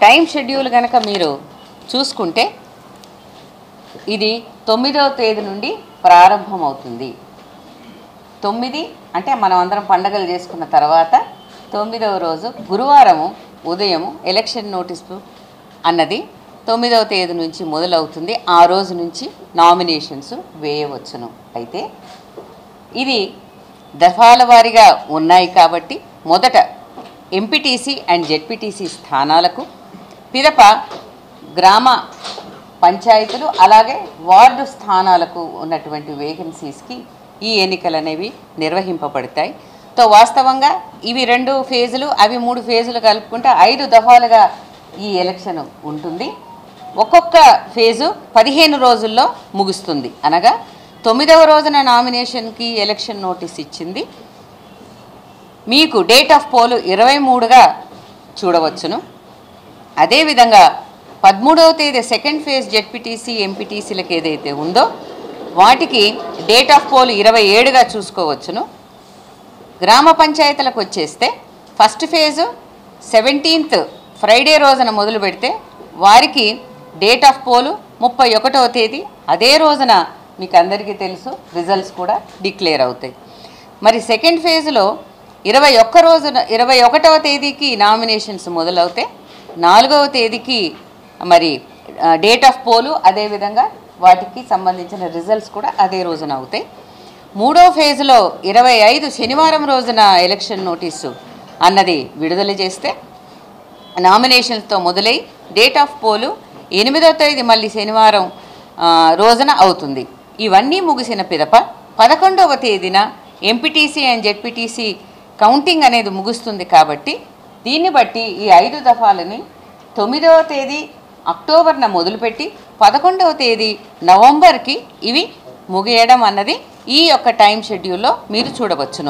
Time schedule కనుక మీరు చూసుకుంటే ఇది 9వ తేదీ నుండి ప్రారంభమవుతుంది. 9 అంటే మనం అందరం పండగలు చేసుకున్న తర్వాత 9వ రోజు గురువారము ఉదయము ఎలక్షన్ నోటీసు అన్నది 9వ తేదీ నుంచి మొదలవుతుంది. ఆ రోజు నుంచి నామినేషన్స్ వేయవచ్చును. అయితే ఇది దఫాల వారీగా ఉన్నాయి కాబట్టి మొదట ఎంపీటీసీ అండ్ జెడ్పీటీసీ స్థానాలకు, పిదప గ్రామ పంచాయతీలు అలాగే వార్డు స్థానాలకు ఉన్నటువంటి వేకెన్సీస్కి ఈ ఎన్నికలు అనేవి నిర్వహింపబడతాయి. తో వాస్తవంగా ఇవి 2 ఫేజులు, అవి 3 ఫేజులు కలుపుకుంటే 5 దఫాలుగా ఈ ఎలక్షన్ ఉంటుంది. ఒక్కొక్క ఫేజు 15 రోజుల్లో ముగుస్తుంది. అనగా 9వ రోజున నామినేషన్కి ఎలక్షన్ నోటీస్ ఇచ్చింది. మీకు డేట్ ఆఫ్ పోల్ 23గా చూడవచ్చును. అదేవిధంగా 13వ తేదీ సెకండ్ ఫేజ్ జెడ్పీటీసీ ఎంపీటీసీలకు ఏదైతే ఉందో వాటికి డేట్ ఆఫ్ పోల్ 27గా చూసుకోవచ్చును. గ్రామ పంచాయతీలకు వచ్చేస్తే ఫస్ట్ ఫేజు 17th ఫ్రైడే రోజున మొదలు పెడితే వారికి డేట్ ఆఫ్ పోలు 31వ తేదీ, అదే రోజున మీకు అందరికీ తెలుసు రిజల్ట్స్ కూడా డిక్లేర్ అవుతాయి. మరి సెకండ్ ఫేజ్లో 21వ తేదీకి నామినేషన్స్ మొదలవుతే 4వ తేదీకి మరి డేట్ ఆఫ్ పోలు, అదేవిధంగా వాటికి సంబంధించిన రిజల్ట్స్ కూడా అదే రోజున అవుతాయి. 3వ ఫేజ్లో 25 శనివారం రోజున ఎలక్షన్ నోటీసు అన్నది విడుదల చేస్తే నామినేషన్స్తో మొదలై డేట్ ఆఫ్ పోలు 8వ తేదీ మళ్ళీ శనివారం రోజున అవుతుంది. ఇవన్నీ ముగిసిన పిదప 11వ తేదీన ఎంపీటీసీ అండ్ జెడ్పీటీసీ కౌంటింగ్ అనేది ముగుస్తుంది. కాబట్టి దీన్ని బట్టి ఈ 5 దఫాలని 9వ తేదీ అక్టోబర్న మొదలుపెట్టి 11వ తేదీ నవంబర్కి ఇవి ముగియడం అన్నది ఈ యొక్క టైం షెడ్యూల్లో మీరు చూడవచ్చును.